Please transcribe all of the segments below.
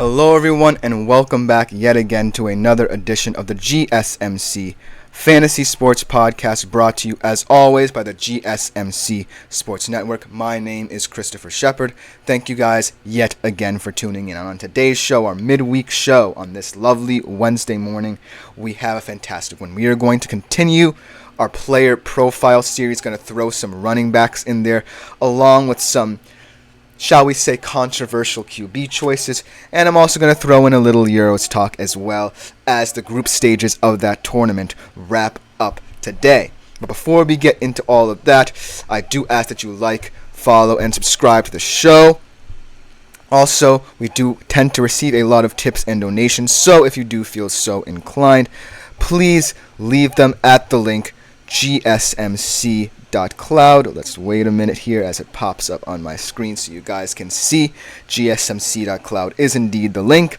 Hello, everyone, and welcome back yet again to another edition of the GSMC Fantasy Sports Podcast, brought to you, as always, by the GSMC Sports Network. My name is Christopher Shepard. Thank you guys yet again for tuning in. On today's show, our midweek show on this lovely Wednesday morning, we have a fantastic one. We are going to continue our player profile series, going to throw some running backs in there, along with some, shall we say, controversial QB choices, and I'm also going to throw in a little Euros talk as well as the group stages of that tournament wrap up today. But before we get into all of that, I do ask that you like, follow, and subscribe to the show. Also, we do tend to receive a lot of tips and donations, so if you do feel so inclined, please leave them at the link gsmc.cloud. Let's wait a minute here as it pops up on my screen so you guys can see. gsmc.cloud is indeed the link.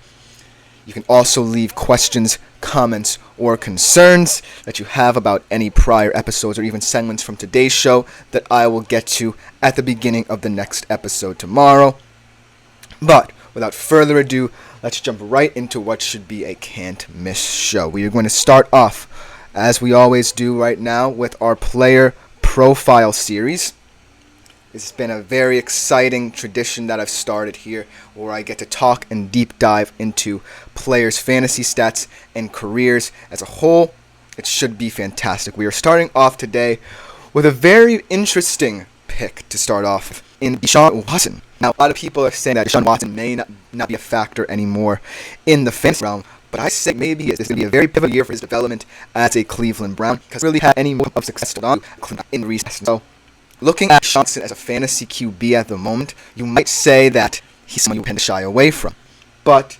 You can also leave questions, comments, or concerns that you have about any prior episodes or even segments from today's show that I will get to at the beginning of the next episode tomorrow. But without further ado, let's jump right into what should be a can't-miss show. We are going to start off, as we always do right now, with our player profile series. It's been a very exciting tradition that I've started here, where I get to talk and deep dive into players' fantasy stats and careers as a whole. It should be fantastic. We are starting off today with a very interesting pick to start off in Deshaun Watson. Now, a lot of people are saying that Deshaun Watson may not be a factor anymore in the fantasy realm, but I say maybe he is. This is going to be a very pivotal year for his development as a Cleveland Brown, because he really had any more of success in recent seasons. So, looking at Johnson as a fantasy QB at the moment, you might say that he's someone you tend to shy away from. But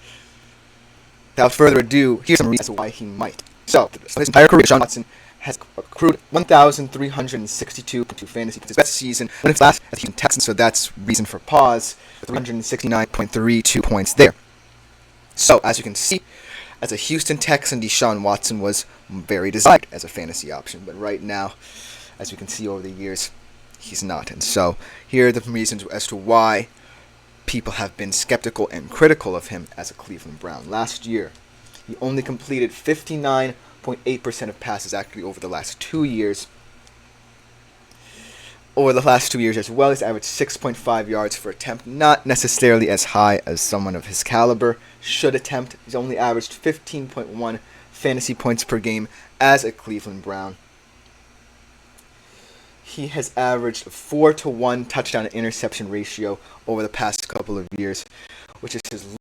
without further ado, here's some reasons why he might. So, his entire career, Deshaun Watson has accrued 1,362 fantasy points. His best season when it's last as a Houston Texans, so that's reason for pause. 369.32 points there. So, as you can see, as a Houston Texan, Deshaun Watson was very desired as a fantasy option. But right now, as we can see over the years, he's not. And so here are the reasons as to why people have been skeptical and critical of him as a Cleveland Brown. Last year, he only completed 59.8% of passes actually over the last 2 years. Over the last 2 years as well, he's averaged 6.5 yards per attempt, not necessarily as high as someone of his caliber should attempt. He's only averaged 15.1 fantasy points per game as a Cleveland Brown. He has averaged a 4-to-1 touchdown to interception ratio over the past couple of years, which is his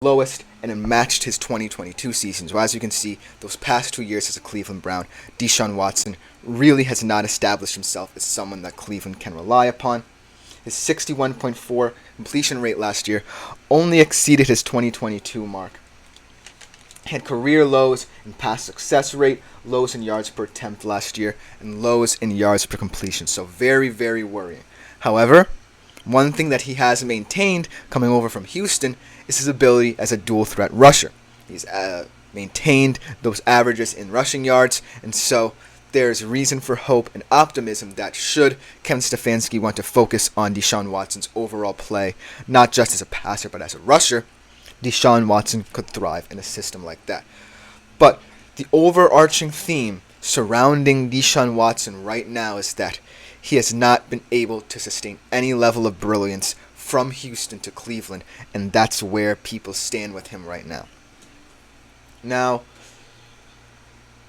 lowest, and it matched his 2022 season. So as you can see, those past 2 years as a Cleveland Brown, Deshaun Watson really has not established himself as someone that Cleveland can rely upon. His 61.4 completion rate last year only exceeded his 2022 mark. He had career lows in pass success rate, lows in yards per attempt last year, and lows in yards per completion. So very, very worrying. However, one thing that he has maintained coming over from Houston is his ability as a dual threat rusher. He's maintained those averages in rushing yards, and so there's reason for hope and optimism that should Kevin Stefanski want to focus on Deshaun Watson's overall play, not just as a passer but as a rusher, Deshaun Watson could thrive in a system like that. But the overarching theme surrounding Deshaun Watson right now is that he has not been able to sustain any level of brilliance from Houston to Cleveland, and that's where people stand with him right now. Now,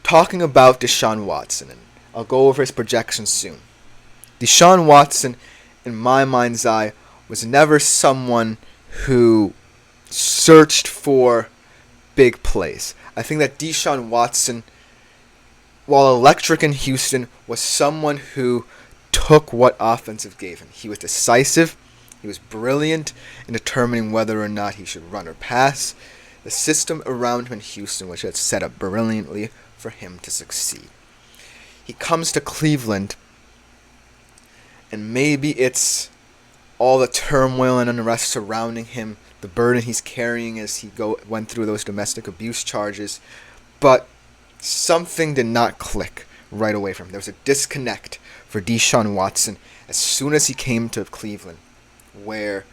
talking about Deshaun Watson, and I'll go over his projections soon. Deshaun Watson, in my mind's eye, was never someone who searched for big plays. I think that Deshaun Watson, while electric in Houston, was someone who took what offensive gave him. He was decisive. He was brilliant in determining whether or not he should run or pass. The system around him in Houston, which had set up brilliantly for him to succeed. He comes to Cleveland And maybe it's all the turmoil and unrest surrounding him, the burden he's carrying as he went through those domestic abuse charges. But something did not click right away from him. There was a disconnect for Deshaun Watson as soon as he came to Cleveland, where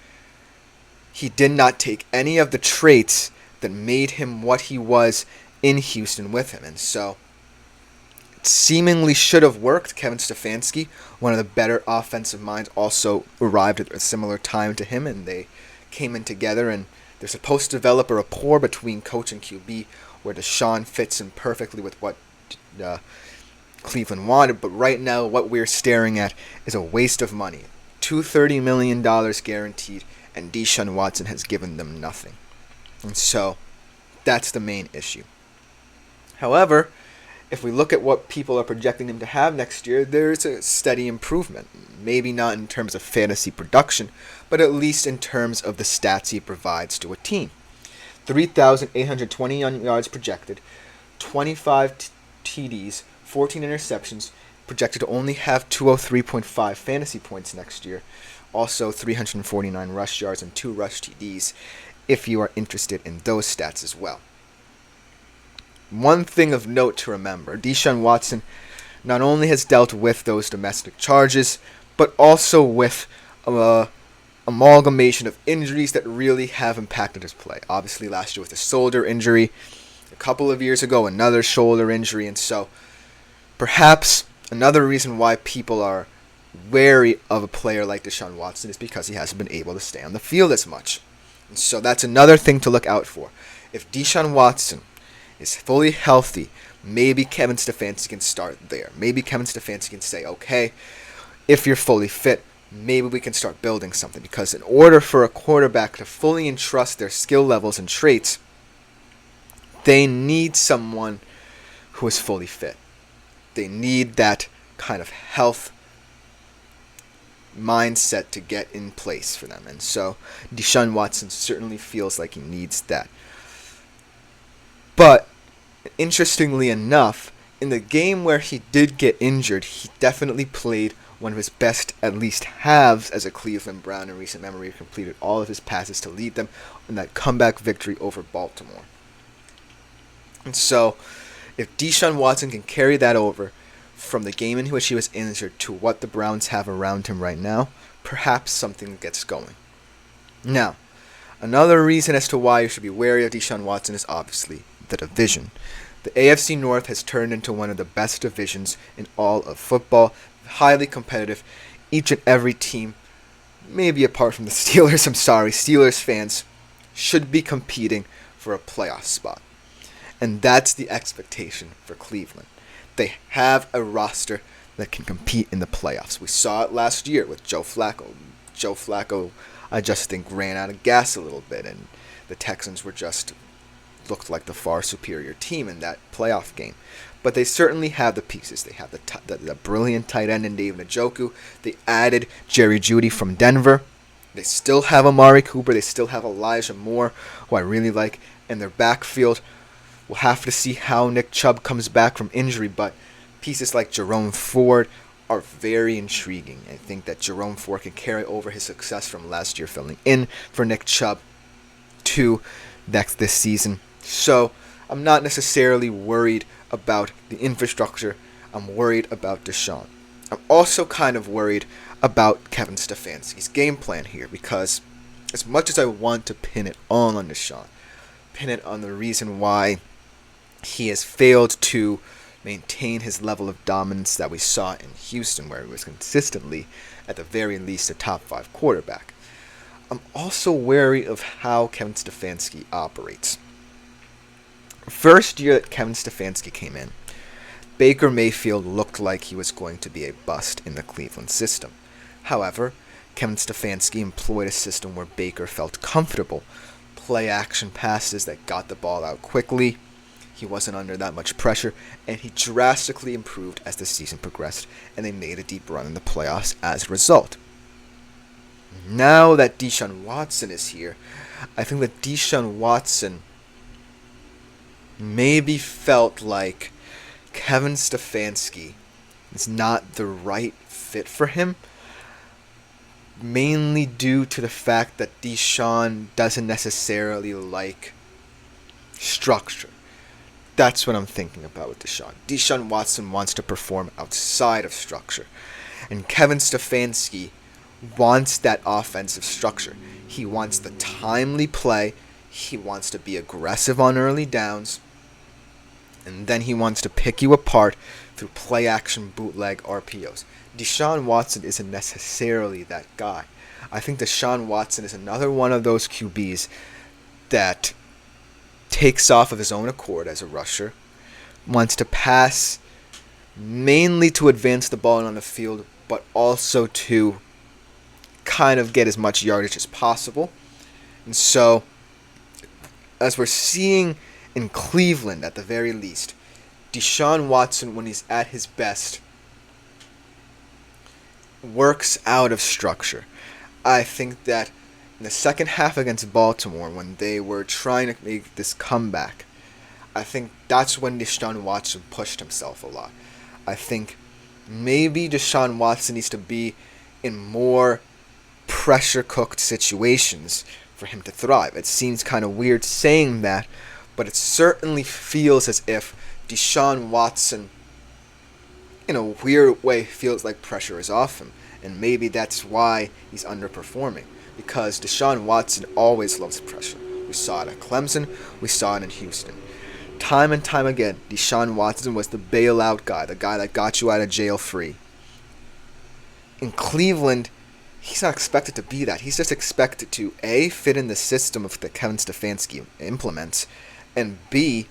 he did not take any of the traits that made him what he was in Houston with him. And so it seemingly should have worked. Kevin Stefanski, one of the better offensive minds, also arrived at a similar time to him, and they came in together, and they're supposed to develop a rapport between coach and QB where Deshaun fits in perfectly with what Cleveland wanted. But right now, what we're staring at is a waste of money. $230 million guaranteed, and Deshaun Watson has given them nothing. And so that's the main issue. However, if we look at what people are projecting him to have next year, there's a steady improvement. Maybe not in terms of fantasy production, but at least in terms of the stats he provides to a team. 3,820 yards projected, 25 TDs, 14 interceptions, projected to only have 203.5 fantasy points next year. Also 349 rush yards and 2 rush TDs, if you are interested in those stats as well. One thing of note to remember, Deshaun Watson not only has dealt with those domestic charges, but also with amalgamation of injuries that really have impacted his play. Obviously last year with a shoulder injury, a couple of years ago another shoulder injury, and so perhaps another reason why people are wary of a player like Deshaun Watson is because he hasn't been able to stay on the field as much. And so that's another thing to look out for. If Deshaun Watson is fully healthy, maybe Kevin Stefanski can start there. Maybe Kevin Stefanski can say, okay, if you're fully fit, maybe we can start building something. Because in order for a quarterback to fully entrust their skill levels and traits, they need someone who is fully fit. They need that kind of health mindset to get in place for them. And so Deshaun Watson certainly feels like he needs that. But interestingly enough, in the game where he did get injured, he definitely played one of his best, at least halves, as a Cleveland Brown in recent memory. He completed all of his passes to lead them in that comeback victory over Baltimore. And so, if Deshaun Watson can carry that over from the game in which he was injured to what the Browns have around him right now, perhaps something gets going. Now, another reason as to why you should be wary of Deshaun Watson is obviously the division. The AFC North has turned into one of the best divisions in all of football, highly competitive. Each and every team, maybe apart from the Steelers, Steelers fans should be competing for a playoff spot. And that's the expectation for Cleveland. They have a roster that can compete in the playoffs. We saw it last year with Joe Flacco. Joe Flacco, I just think, ran out of gas a little bit, and the Texans looked like the far superior team in that playoff game. But they certainly have the pieces. They have the brilliant tight end in David Njoku. They added Jerry Jeudy from Denver. They still have Amari Cooper. They still have Elijah Moore, who I really like, in their backfield. We'll have to see how Nick Chubb comes back from injury, but pieces like Jerome Ford are very intriguing. I think that Jerome Ford can carry over his success from last year filling in for Nick Chubb to this season. So I'm not necessarily worried about the infrastructure. I'm worried about Deshaun. I'm also kind of worried about Kevin Stefanski's game plan here, because as much as I want to pin it all on Deshaun, pin it on the reason why he has failed to maintain his level of dominance that we saw in Houston, where he was consistently, at the very least, a top 5 quarterback, I'm also wary of how Kevin Stefanski operates. First year that Kevin Stefanski came in, Baker Mayfield looked like he was going to be a bust in the Cleveland system. However, Kevin Stefanski employed a system where Baker felt comfortable. Play action passes that got the ball out quickly. He wasn't under that much pressure, and he drastically improved as the season progressed, and they made a deep run in the playoffs as a result. Now that Deshaun Watson is here, I think that Deshaun Watson maybe felt like Kevin Stefanski is not the right fit for him. mainly due to the fact that Deshaun doesn't necessarily like structure. That's what I'm thinking about with Deshaun. Deshaun Watson wants to perform outside of structure. And Kevin Stefanski wants that offensive structure. He wants the timely play. He wants to be aggressive on early downs. And then he wants to pick you apart through play action bootleg RPOs. Deshaun Watson isn't necessarily that guy. I think Deshaun Watson is another one of those QBs that takes off of his own accord as a rusher, wants to pass mainly to advance the ball on the field, but also to kind of get as much yardage as possible. And so, as we're seeing in Cleveland at the very least, Deshaun Watson, when he's at his best, works out of structure. I think that in the second half against Baltimore, when they were trying to make this comeback, I think that's when Deshaun Watson pushed himself a lot. I think maybe Deshaun Watson needs to be in more pressure-cooked situations for him to thrive. It seems kind of weird saying that, but it certainly feels as if Deshaun Watson, in a weird way, feels like pressure is off him. And maybe that's why he's underperforming. Because Deshaun Watson always loves pressure. We saw it at Clemson. We saw it in Houston. Time and time again, Deshaun Watson was the bailout guy, the guy that got you out of jail free. In Cleveland, he's not expected to be that. He's just expected to, A, fit in the system of that Kevin Stefanski implements, and B,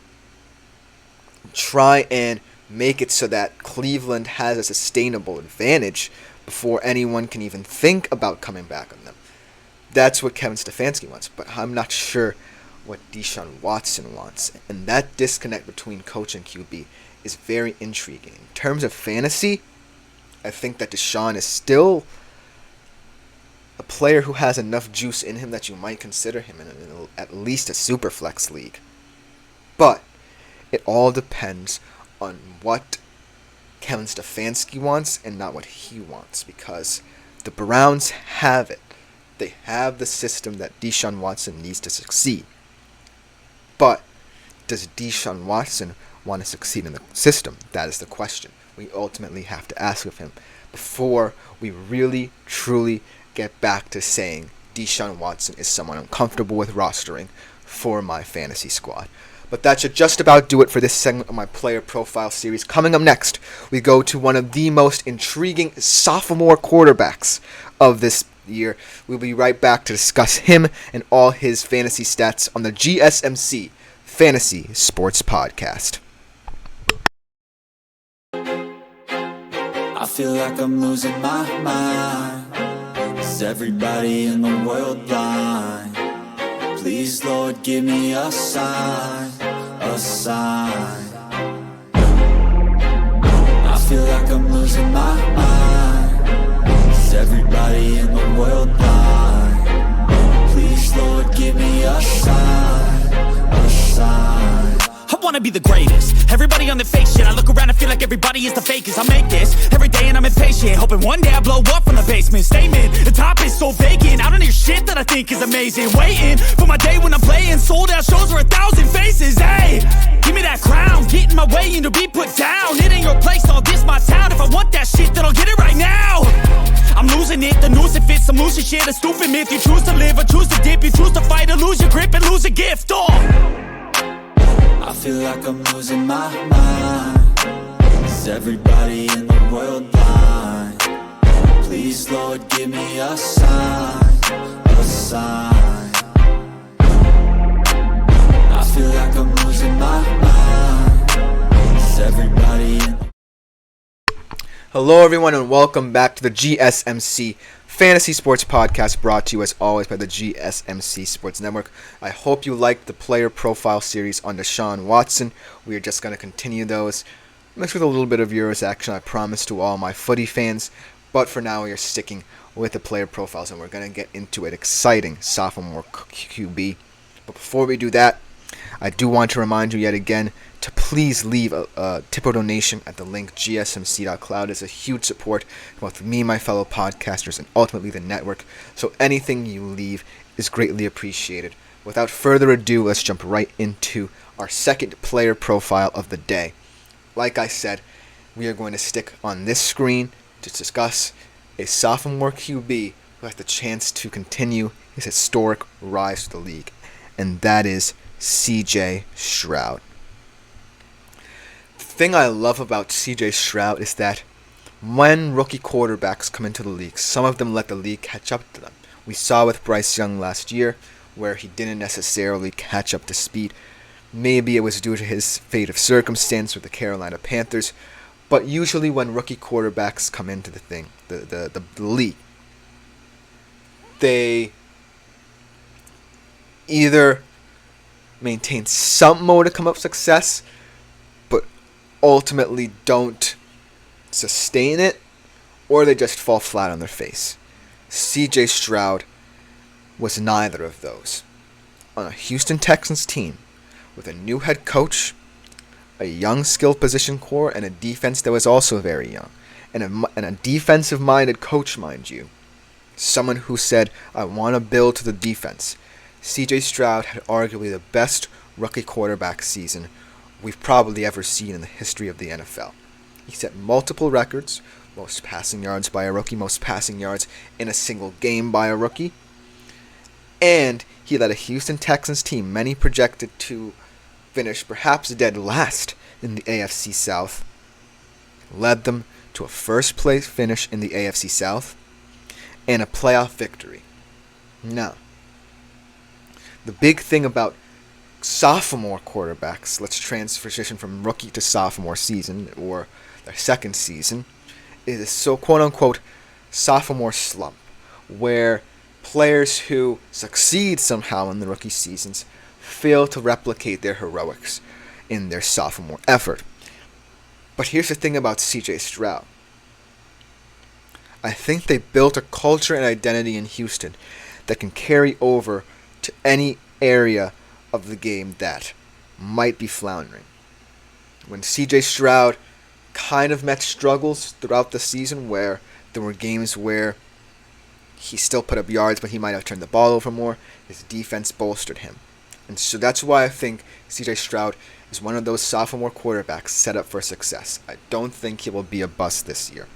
try and make it so that Cleveland has a sustainable advantage before anyone can even think about coming back on them. That's what Kevin Stefanski wants, but I'm not sure what Deshaun Watson wants. And that disconnect between coach and QB is very intriguing. In terms of fantasy, I think that Deshaun is still a player who has enough juice in him that you might consider him in at least a super flex league. But it all depends on what Kevin Stefanski wants and not what he wants, because the Browns have it. They have the system that Deshaun Watson needs to succeed. But does Deshaun Watson want to succeed in the system? That is the question we ultimately have to ask of him before we really, truly get back to saying Deshaun Watson is someone I'm comfortable with rostering for my fantasy squad. But that should just about do it for this segment of my player profile series. Coming up next, we go to one of the most intriguing sophomore quarterbacks of this year. We'll be right back to discuss him and all his fantasy stats on the GSMC Fantasy Sports Podcast. I feel like I'm losing my mind. Is everybody in the world blind? Please, Lord, give me a sign, a sign. I feel like I'm losing my mind. Is everybody in the world blind? Please, Lord, give me a sign, a sign. I wanna be the greatest. Everybody on the fake shit. I look around and feel like everybody is the fakest. I make this every day and I'm impatient, hoping one day I blow up from the basement. Statement, the top is so vacant. I don't hear shit that I think is amazing. Waiting for my day when I'm playing sold out shows for 1,000 faces. Hey, give me that crown, get in my way and to be put down. It ain't your place, all this my town. If I want that shit, then I'll get it right now. I'm losing it, the noose it fits. I'm losing shit, a stupid myth. You choose to live or choose to dip. You choose to fight or lose your grip and lose a gift. I feel like I'm losing my mind. Is everybody in the world blind? Please, Lord, give me a sign, a sign. I feel like I'm losing my mind. Is everybody in... Hello everyone and welcome back to the GSMC Fantasy Sports Podcast, brought to you as always by the GSMC Sports Network. I hope you liked the player profile series on Deshaun Watson. We are just going to continue those, mixed with a little bit of Euros action, I promise, to all my footy fans. But for now, we are sticking with the player profiles, and we're going to get into an exciting sophomore QB. But before we do that, I do want to remind you yet again to please leave a tip or donation at the link gsmc.cloud. It's a huge support for both me, my fellow podcasters, and ultimately the network. So anything you leave is greatly appreciated. Without further ado, let's jump right into our second player profile of the day. Like I said, we are going to stick on this screen to discuss a sophomore QB who has the chance to continue his historic rise to the league, and that is CJ Stroud. The thing I love about CJ Stroud is that when rookie quarterbacks come into the league, some of them let the league catch up to them. We saw with Bryce Young last year, where he didn't necessarily catch up to speed. Maybe it was due to his fate of circumstance with the Carolina Panthers, but usually when rookie quarterbacks come into the league, they either maintain some modicum of success, but ultimately don't sustain it, or they just fall flat on their face. CJ Stroud was neither of those. On a Houston Texans team with a new head coach, a young skilled position core, and a defense that was also very young, and a defensive-minded coach, mind you, someone who said, I want to build to the defense. CJ Stroud had arguably the best rookie quarterback season we've probably ever seen in the history of the NFL. He set multiple records: most passing yards by a rookie, most passing yards in a single game by a rookie. And he led a Houston Texans team many projected to finish perhaps dead last in the AFC South. Led them to a first place finish in the AFC South and a playoff victory. Now, the big thing about sophomore quarterbacks, let's transition from rookie to sophomore season, or their second season, is a so quote-unquote sophomore slump, where players who succeed somehow in the rookie seasons fail to replicate their heroics in their sophomore effort. But here's the thing about CJ Stroud. I think they built a culture and identity in Houston that can carry over to any area of the game that might be floundering. When CJ Stroud kind of met struggles throughout the season, where there were games where he still put up yards, but he might have turned the ball over more, his defense bolstered him. And so that's why I think CJ Stroud is one of those sophomore quarterbacks set up for success. I don't think he will be a bust this year.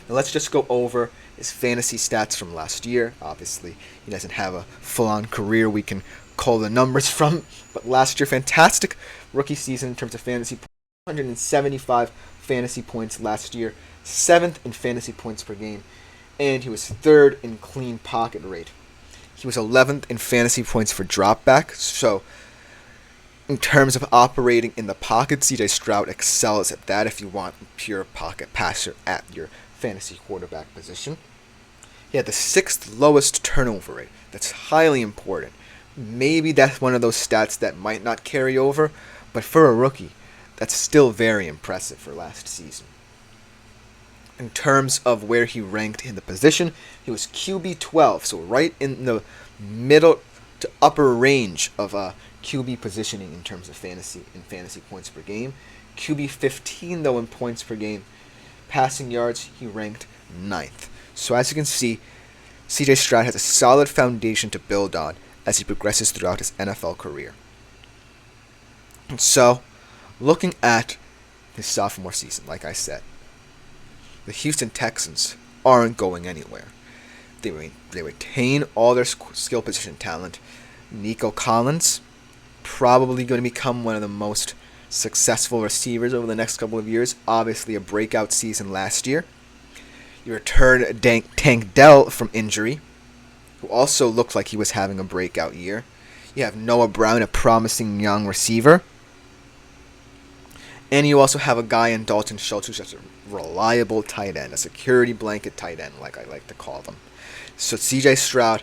Now let's just go over his fantasy stats from last year. Obviously, he doesn't have a full-on career we can call the numbers from, but last year, fantastic rookie season in terms of fantasy points. 175 fantasy points last year, 7th in fantasy points per game, and he was 3rd in clean pocket rate. He was 11th in fantasy points for dropback, so in terms of operating in the pocket, CJ Stroud excels at that if you want a pure pocket passer at your fantasy quarterback position. He had the 6th lowest turnover rate. That's highly important. Maybe that's one of those stats that might not carry over, but for a rookie, that's still very impressive for last season. In terms of where he ranked in the position, he was QB 12, so right in the middle to upper range of QB positioning in terms of fantasy points per game. QB 15 though in points per game. Passing yards, he ranked 9th. So as you can see, CJ Stroud has a solid foundation to build on as he progresses throughout his NFL career. And so, looking at his sophomore season, like I said, the Houston Texans aren't going anywhere. They retain all their skill position talent. Nico Collins, probably going to become one of the most successful receivers over the next couple of years. Obviously a breakout season last year. You return Tank Dell from injury, who also looked like he was having a breakout year. You have Noah Brown, a promising young receiver. And you also have a guy in Dalton Schultz who's just a reliable tight end, a security blanket tight end, like I like to call them. So CJ Stroud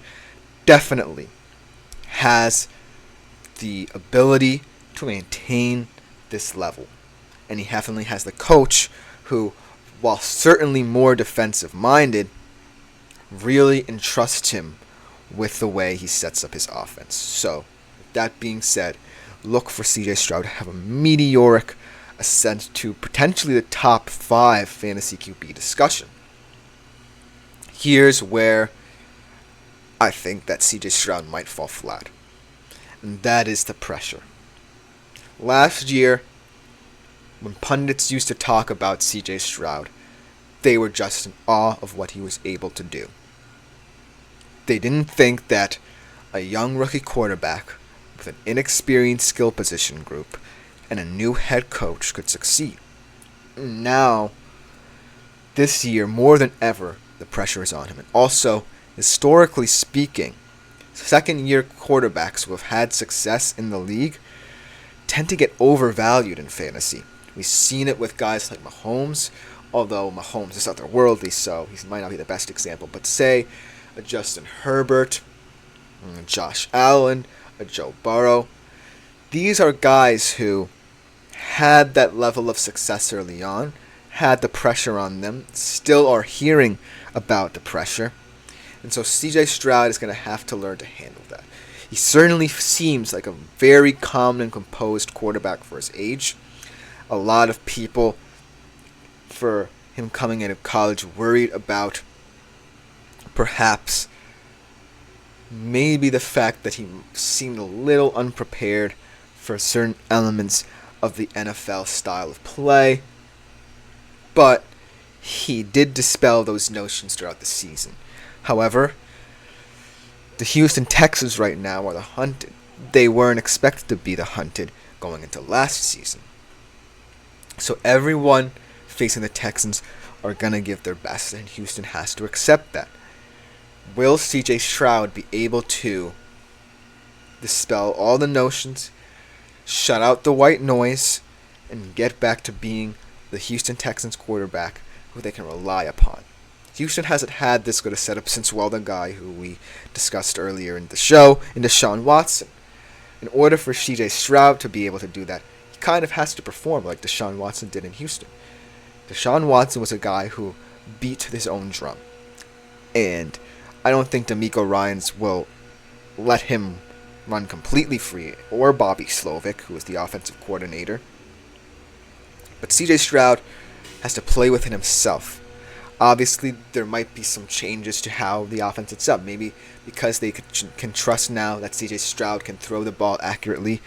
definitely has the ability to maintain this level. And he definitely has the coach who, while certainly more defensive-minded, really entrusts him with the way he sets up his offense. So, That being said, look for CJ Stroud to have a meteoric ascent to potentially the top 5 fantasy QB discussion. Here's where I think that CJ Stroud might fall flat, and that is the pressure. Last year, when pundits used to talk about CJ Stroud, they were just in awe of what he was able to do. They didn't think that a young rookie quarterback with an inexperienced skill position group and a new head coach could succeed. Now, this year, more than ever, the pressure is on him. And also, historically speaking, second-year quarterbacks who have had success in the league tend to get overvalued in fantasy. We've seen it with guys like Mahomes, although Mahomes is otherworldly, so he might not be the best example. But say a Justin Herbert, a Josh Allen, a Joe Burrow. These are guys who had that level of success early on, had the pressure on them, still are hearing about the pressure. And so CJ Stroud is going to have to learn to handle that. He certainly seems like a very calm and composed quarterback for his age. A lot of people, for him coming out of college, worried about perhaps maybe the fact that he seemed a little unprepared for certain elements of the NFL style of play. But he did dispel those notions throughout the season. However, the Houston Texans right now are the hunted. They weren't expected to be the hunted going into last season. So everyone facing the Texans are going to give their best, and Houston has to accept that. Will CJ Stroud be able to dispel all the notions, shut out the white noise, and get back to being the Houston Texans quarterback who they can rely upon? Houston hasn't had this good a setup since, the guy who we discussed earlier in the show, in Deshaun Watson. In order for CJ Stroud to be able to do that, he kind of has to perform like Deshaun Watson did in Houston. Deshaun Watson was a guy who beat his own drum. And I don't think DeMeco Ryans will let him run completely free, or Bobby Slovic, who is the offensive coordinator. But CJ Stroud has to play within himself. Obviously, there might be some changes to how the offense is up. Maybe because they can trust now that CJ Stroud can throw the ball accurately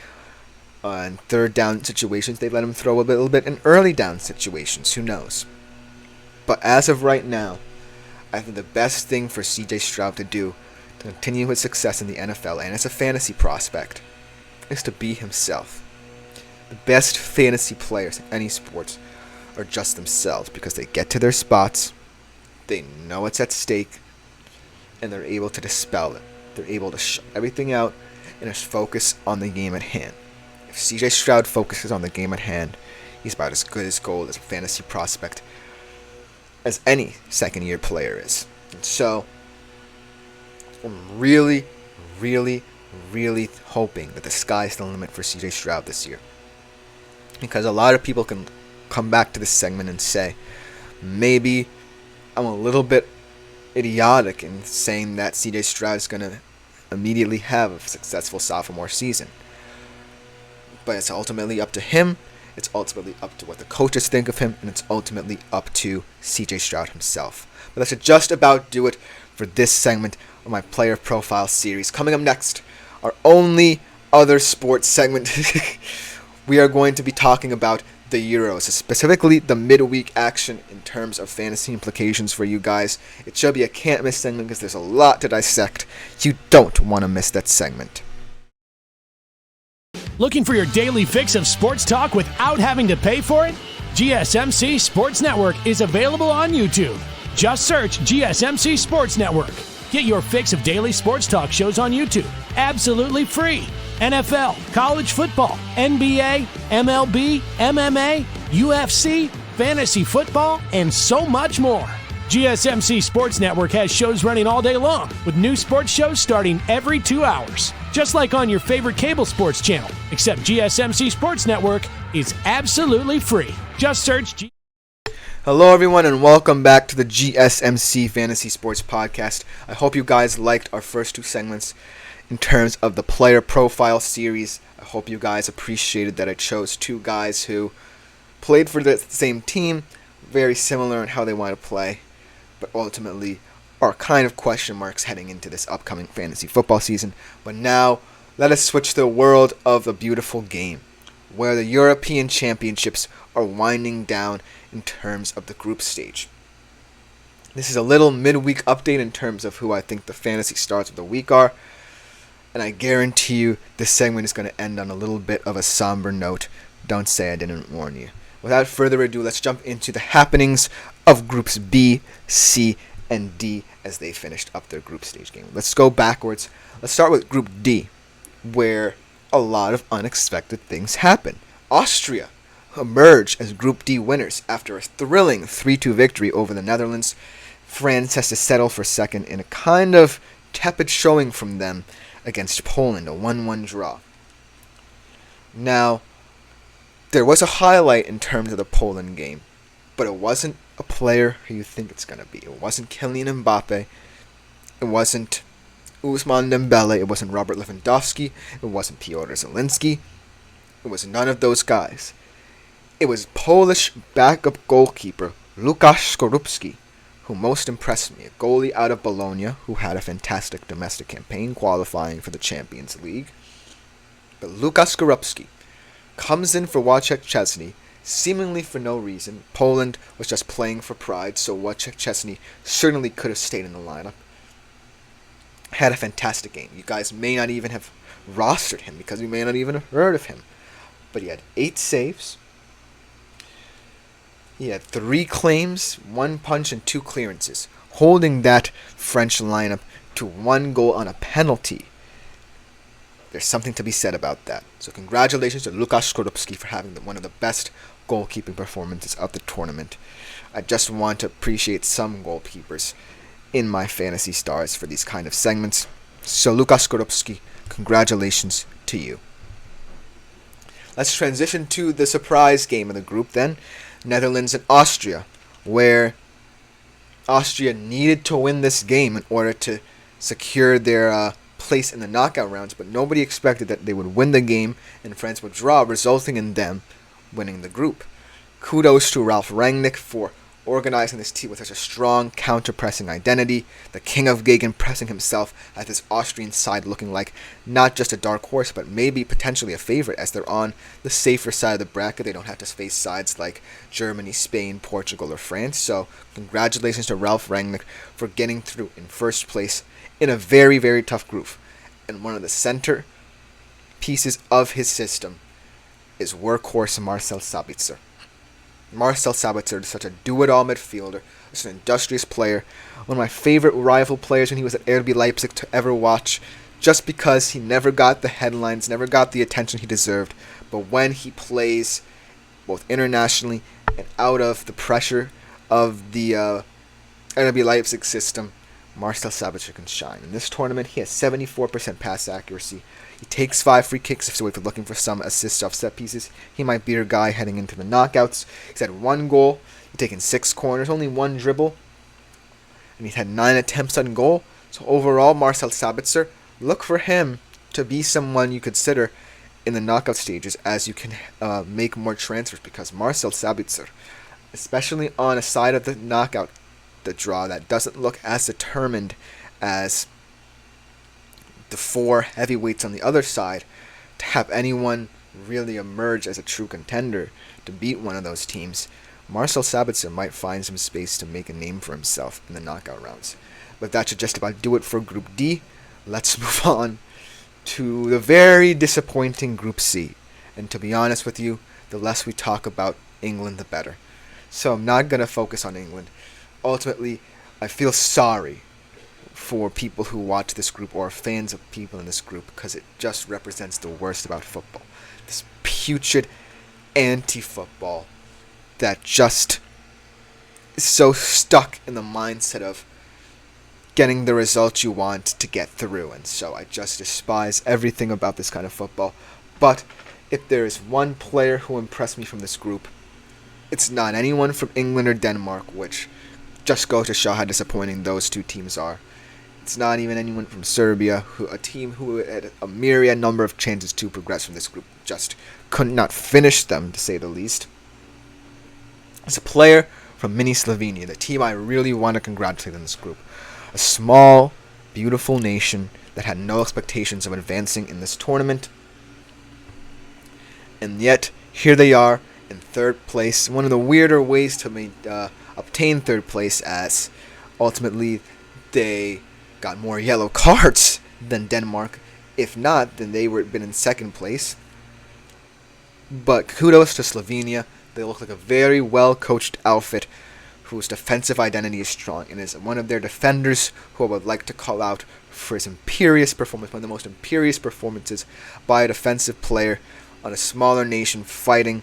in third down situations, they let him throw a little bit in early down situations. Who knows? But as of right now, I think the best thing for CJ Stroud to do to continue his success in the NFL and as a fantasy prospect is to be himself. The best fantasy players in any sports are just themselves because they get to their spots, they know what's at stake, and they're able to dispel it. They're able to shut everything out and just focus on the game at hand. If CJ Stroud focuses on the game at hand, he's about as good as gold as a fantasy prospect as any second-year player is. And so, I'm really, really, really hoping that the sky's the limit for CJ Stroud this year. Because a lot of people can come back to this segment and say, maybe I'm a little bit idiotic in saying that CJ Stroud is going to immediately have a successful sophomore season. But it's ultimately up to him, it's ultimately up to what the coaches think of him, and it's ultimately up to CJ Stroud himself. But that should just about do it for this segment of my player profile series. Coming up next, our only other sports segment, we are going to be talking about the Euros, specifically the midweek action in terms of fantasy implications for you guys. It should be a can't miss segment because there's a lot to dissect. You don't want to miss that segment. Looking for your daily fix of sports talk without having to pay for it? GSMC Sports Network is available on YouTube. Just search GSMC Sports Network. Get your fix of daily sports talk shows on YouTube, absolutely free. NFL, college football, NBA, MLB, MMA, UFC, fantasy football, and so much more. GSMC Sports Network has shows running all day long, with new sports shows starting every 2 hours. Just like on your favorite cable sports channel, except GSMC Sports Network is absolutely free. Just search Hello everyone and welcome back to the GSMC Fantasy Sports Podcast. I hope you guys liked our first 2 segments. in terms of the player profile series. I hope you guys appreciated that I chose two guys who played for the same team, very similar in how they want to play, but ultimately are kind of question marks heading into this upcoming fantasy football season. But now, let us switch to the world of the beautiful game, where the European Championships are winding down in terms of the group stage. This is a little midweek update in terms of who I think the fantasy stars of the week are, and I guarantee you this segment is going to end on a little bit of a somber note. Don't say I didn't warn you. Without further ado, let's jump into the happenings of Groups B, C, and D as they finished up their group stage game. Let's go backwards. Let's start with Group D, where a lot of unexpected things happen. Austria emerge as Group D winners after a thrilling 3-2 victory over the Netherlands. France has to settle for second in a kind of tepid showing from them against Poland, a 1-1 draw. Now, there was a highlight in terms of the Poland game, but it wasn't a player who you think it's going to be. It wasn't Kylian Mbappe. It wasn't Ousmane Dembele. It wasn't Robert Lewandowski. It wasn't Piotr Zielinski. It was none of those guys. It was Polish backup goalkeeper Łukasz Skorupski who most impressed me. A goalie out of Bologna who had a fantastic domestic campaign qualifying for the Champions League. But Łukasz Skorupski comes in for Wojciech Szczesny, seemingly for no reason. Poland was just playing for pride, so Wojciech Szczesny certainly could have stayed in the lineup. Had a fantastic game. You guys may not even have rostered him because you may not even have heard of him. But he had 8 saves. He had 3 claims, 1 punch, and 2 clearances, holding that French lineup to 1 goal on a penalty. There's something to be said about that. So congratulations to Łukasz Skorupski for having one of the best goalkeeping performances of the tournament. I just want to appreciate some goalkeepers in my fantasy stars for these kind of segments. So Łukasz Skorupski, congratulations to you. Let's transition to the surprise game of the group then. Netherlands and Austria, where Austria needed to win this game in order to secure their place in the knockout rounds, but nobody expected that they would win the game and France would draw, resulting in them winning the group. Kudos to Ralf Rangnick for organizing this team with such a strong counter-pressing identity, the king of gegenpressing himself, at this Austrian side looking like not just a dark horse, but maybe potentially a favorite as they're on the safer side of the bracket. They don't have to face sides like Germany, Spain, Portugal, or France. So congratulations to Ralf Rangnick for getting through in first place in a very, very tough group. And one of the center pieces of his system is workhorse Marcel Sabitzer. Marcel Sabitzer is such a do-it-all midfielder, such an industrious player, one of my favorite rival players when he was at RB Leipzig to ever watch, just because he never got the headlines, never got the attention he deserved, but when he plays both internationally and out of the pressure of the RB Leipzig system, Marcel Sabitzer can shine. In this tournament, he has 74% pass accuracy. He takes 5 free kicks, so if you're looking for some assists off set pieces, he might be your guy heading into the knockouts. He's had 1 goal, he's taken 6 corners, only 1 dribble, and he's had 9 attempts on goal. So overall, Marcel Sabitzer, look for him to be someone you consider in the knockout stages as you can make more transfers, because Marcel Sabitzer, especially on a side of the knockout, the draw that doesn't look as determined as the 4 heavyweights on the other side, to have anyone really emerge as a true contender to beat one of those teams, Marcel Sabitzer might find some space to make a name for himself in the knockout rounds. But that should just about do it for Group D. Let's move on to the very disappointing Group C. And to be honest with you, the less we talk about England, the better. So I'm not going to focus on England. Ultimately, I feel sorry for people who watch this group or are fans of people in this group, because it just represents the worst about football. This putrid anti-football that just is so stuck in the mindset of getting the results you want to get through. And so I just despise everything about this kind of football. But if there is one player who impressed me from this group, it's not anyone from England or Denmark, which just goes to show how disappointing those two teams are. It's not even anyone from Serbia, a team who had a myriad number of chances to progress from this group, just could not finish them, to say the least. It's a player from mini Slovenia, the team I really want to congratulate in this group. A small, beautiful nation that had no expectations of advancing in this tournament. And yet, here they are in third place. One of the weirder ways to obtain third place, as ultimately they got more yellow cards than Denmark. If not, then they would have been in second place. But kudos to Slovenia. They look like a very well-coached outfit whose defensive identity is strong, and is one of their defenders who I would like to call out for his imperious performance, one of the most imperious performances by a defensive player on a smaller nation fighting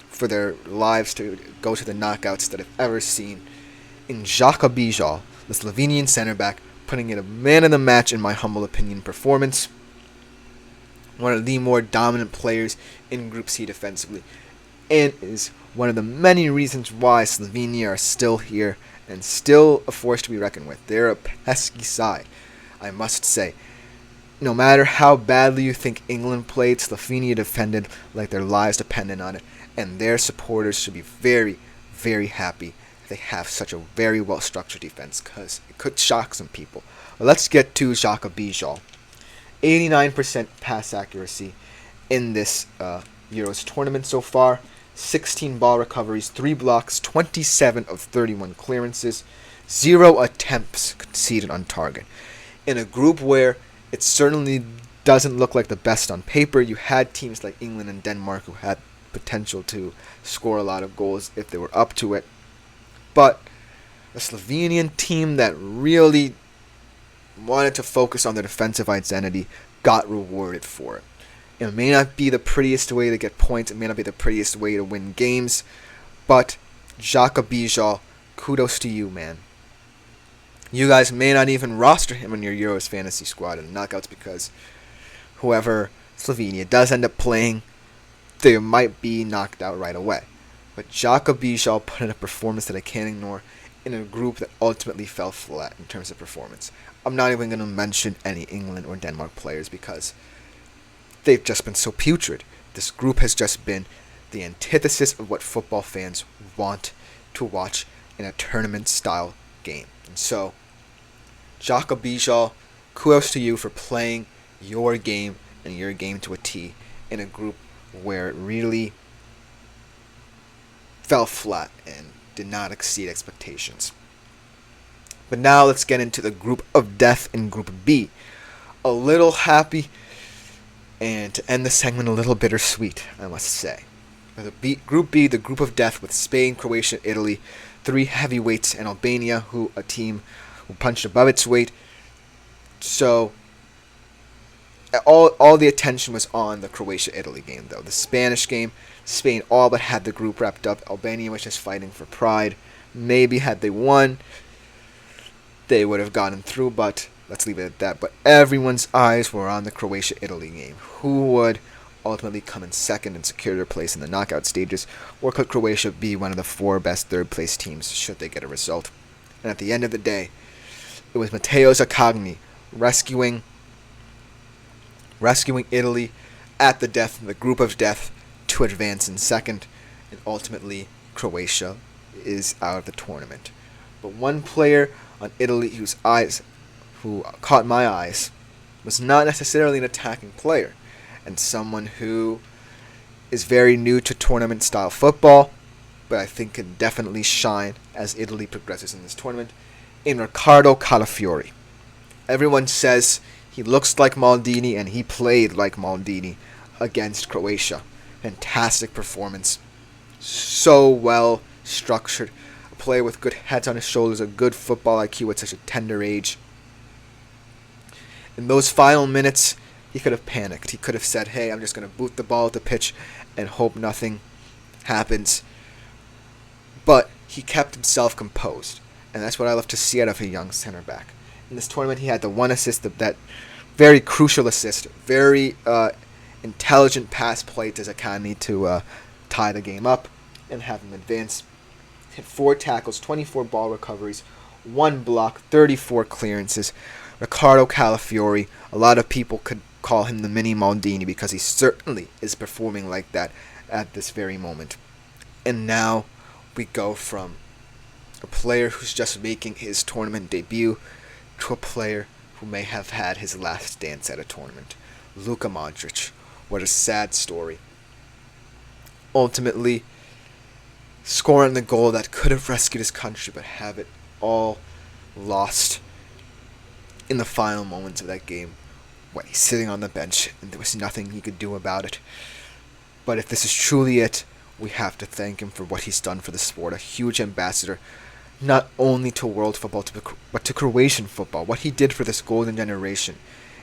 for their lives to go to the knockouts that I've ever seen. In Žaka Bijal, the Slovenian center back, putting in a man of the match in my humble opinion performance. One of the more dominant players in Group C defensively, and is one of the many reasons why Slovenia are still here and still a force to be reckoned with. They're a pesky side, I must say. No matter how badly you think England played, Slovenia defended like their lives depended on it, and their supporters should be very, very happy they have such a very well-structured defense, because it could shock some people. Well, let's get to Žaka Bijal. 89% pass accuracy in this Euros tournament so far. 16 ball recoveries, 3 blocks, 27 of 31 clearances, 0 attempts conceded on target. In a group where it certainly doesn't look like the best on paper, you had teams like England and Denmark who had potential to score a lot of goals if they were up to it. But a Slovenian team that really wanted to focus on their defensive identity got rewarded for it. It may not be the prettiest way to get points, it may not be the prettiest way to win games, but Žaka Bijal, kudos to you, man. You guys may not even roster him in your Euros fantasy squad in the knockouts, because whoever Slovenia does end up playing, they might be knocked out right away. But Žaka Bijal put in a performance that I can't ignore in a group that ultimately fell flat in terms of performance. I'm not even going to mention any England or Denmark players because they've just been so putrid. This group has just been the antithesis of what football fans want to watch in a tournament-style game. And so, Žaka Bijal, kudos to you for playing your game and your game to a T in a group where it really fell flat and did not exceed expectations. But now let's get into the group of death in Group B. A little happy, and to end the segment a little bittersweet, I must say. Group B, the group of death with Spain, Croatia, Italy, 3 heavyweights, and Albania, a team who punched above its weight. So all the attention was on the Croatia-Italy game, though. The Spanish game, Spain all but had the group wrapped up. Albania was just fighting for pride. Maybe had they won, they would have gotten through, but let's leave it at that. But everyone's eyes were on the Croatia-Italy game. Who would ultimately come in second and secure their place in the knockout stages? Or could Croatia be one of the 4 best third-place teams should they get a result? And at the end of the day, it was Matteo Zaccagni rescuing Italy at the death, the group of death, to advance in second, and ultimately Croatia is out of the tournament. But one player on Italy who caught my eyes was not necessarily an attacking player, and someone who is very new to tournament-style football, but I think can definitely shine as Italy progresses in this tournament, in Riccardo Calafiori. Everyone says he looks like Maldini, and he played like Maldini against Croatia. Fantastic performance. So well structured. A player with good heads on his shoulders, a good football IQ at such a tender age. In those final minutes, he could have panicked. He could have said, hey, I'm just going to boot the ball at the pitch and hope nothing happens. But he kept himself composed. And that's what I love to see out of a young center back. In this tournament, he had the one assist, that very crucial assist, very intelligent pass play to Zaccagni to tie the game up and have him advance. Hit 4 tackles, 24 ball recoveries, 1 block, 34 clearances. Riccardo Calafiori. A lot of people could call him the mini Maldini because he certainly is performing like that at this very moment. And now we go from a player who's just making his tournament debut to a player who may have had his last dance at a tournament. Luka Modric. What a sad story. Ultimately, scoring the goal that could have rescued his country, but have it all lost in the final moments of that game when he's sitting on the bench and there was nothing he could do about it. But if this is truly it, we have to thank him for what he's done for the sport. A huge ambassador, not only to world football, but to Croatian football. What he did for this golden generation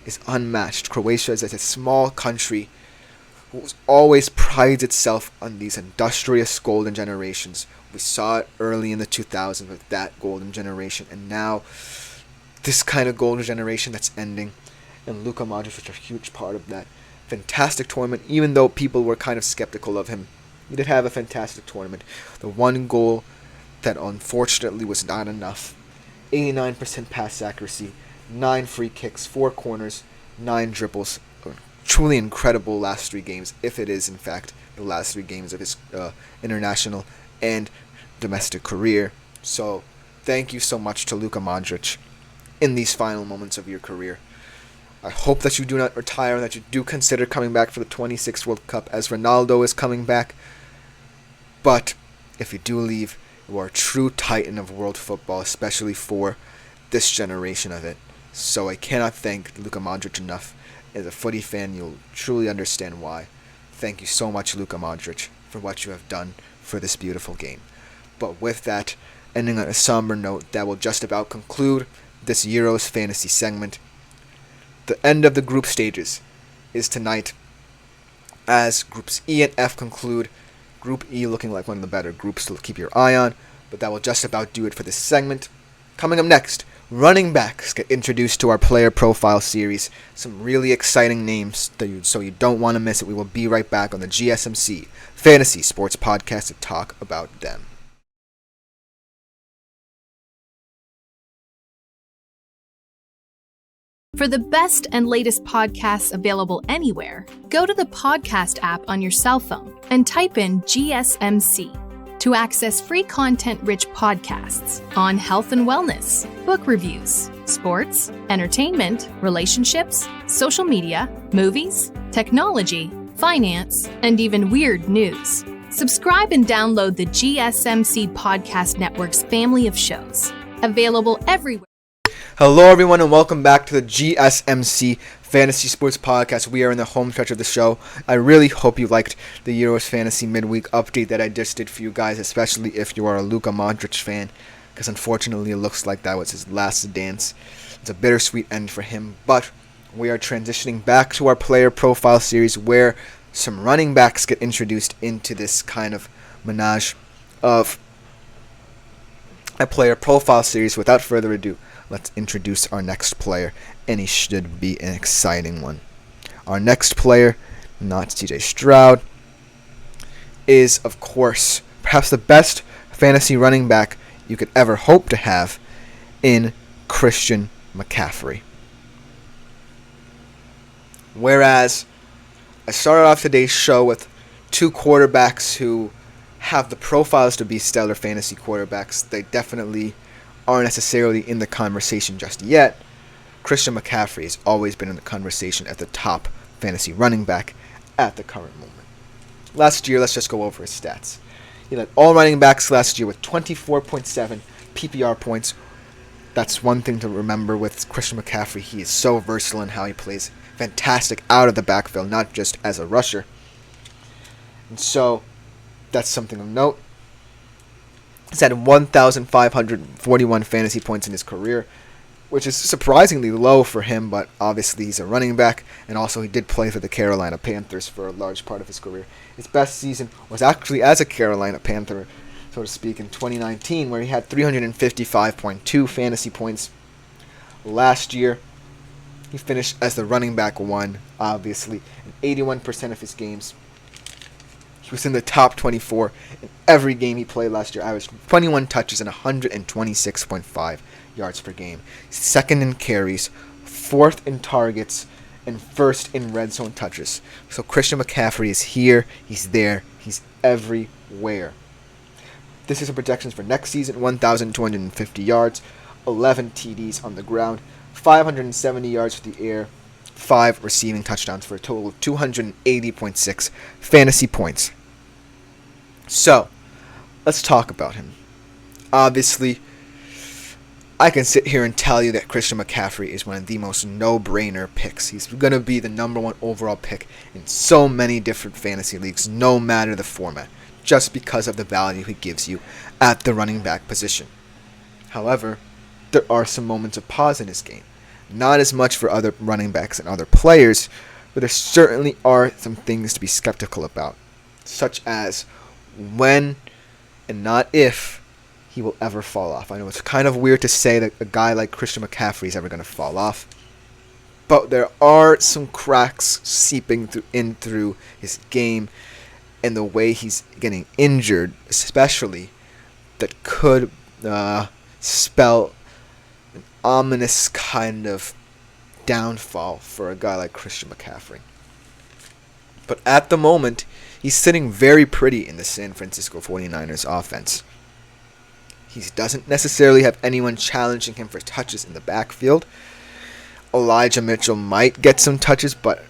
is unmatched. Croatia is a small country who always prides itself on these industrious golden generations. We saw it early in the 2000s with that golden generation, and now this kind of golden generation that's ending, and Luka Modric was a huge part of that. Fantastic tournament, even though people were kind of skeptical of him. He did have a fantastic tournament. The one goal that unfortunately was not enough. 89% pass accuracy, 9 free kicks, 4 corners, 9 dribbles. Truly incredible last 3 games, if it is in fact the last 3 games of his international and domestic career. So thank you so much to Luka Modric in these final moments of your career. I hope that you do not retire and that you do consider coming back for the 26th World Cup, as Ronaldo is coming back. But if you do leave, you are a true titan of world football, especially for this generation of it. So I cannot thank Luka Modric enough. As a footy fan, you'll truly understand why. Thank you so much, Luka Modric, for what you have done for this beautiful game. But with that, ending on a somber note, that will just about conclude this Euros fantasy segment. The end of the group stages is tonight, as Groups E and F conclude. Group E looking like one of the better groups to keep your eye on, but that will just about do it for this segment. Coming up next, running backs get introduced to our player profile series. Some really exciting names, so you don't want to miss it. We will be right back on the GSMC Fantasy Sports Podcast to talk about them. For the best and latest podcasts available anywhere, go to the podcast app on your cell phone and type in GSMC to access free content-rich podcasts on health and wellness, book reviews, sports, entertainment, relationships, social media, movies, technology, finance, and even weird news. Subscribe and download the GSMC Podcast Network's family of shows, available everywhere. Hello everyone and welcome back to the GSMC Fantasy Sports Podcast. We are in the home stretch of the show. I really hope you liked the Euros Fantasy Midweek update that I just did for you guys, especially if you are a Luka Modric fan, because unfortunately it looks like that was his last dance. It's a bittersweet end for him, but we are transitioning back to our player profile series where some running backs get introduced into this kind of menage of a player profile series. Without further ado, let's introduce our next player, and he should be an exciting one. Our next player, not CJ Stroud, is, of course, perhaps the best fantasy running back you could ever hope to have in Christian McCaffrey. Whereas I started off today's show with 2 quarterbacks who have the profiles to be stellar fantasy quarterbacks, they definitely aren't necessarily in the conversation just yet. Christian McCaffrey has always been in the conversation at the top fantasy running back at the current moment. Last year, let's just go over his stats. He led all running backs last year with 24.7 PPR points. That's one thing to remember with Christian McCaffrey. He is so versatile in how he plays. Fantastic out of the backfield, not just as a rusher. And so, that's something of note. He's had 1,541 fantasy points in his career, which is surprisingly low for him, but obviously he's a running back, and also he did play for the Carolina Panthers for a large part of his career. His best season was actually as a Carolina Panther, so to speak, in 2019, where he had 355.2 fantasy points. Last year, he finished as the running back 1, obviously, in 81% of his games. He was in the top 24 in every game he played last year. Averaged 21 touches and 126.5 yards per game. Second in carries, fourth in targets, and first in red zone touches. So Christian McCaffrey is here, he's there, he's everywhere. This is the projections for next season: 1,250 yards, 11 TDs on the ground, 570 yards for the air, 5 receiving touchdowns for a total of 280.6 fantasy points. So, let's talk about him. Obviously, I can sit here and tell you that Christian McCaffrey is one of the most no-brainer picks. He's going to be the number 1 overall pick in so many different fantasy leagues, no matter the format, just because of the value he gives you at the running back position. However, there are some moments of pause in his game. Not as much for other running backs and other players, but there certainly are some things to be skeptical about, such as when and not if he will ever fall off. I know it's kind of weird to say that a guy like Christian McCaffrey is ever going to fall off, but there are some cracks seeping through his game and the way he's getting injured, especially, that could spell an ominous kind of downfall for a guy like Christian McCaffrey. But at the moment, he's sitting very pretty in the San Francisco 49ers offense. He doesn't necessarily have anyone challenging him for touches in the backfield. Elijah Mitchell might get some touches, but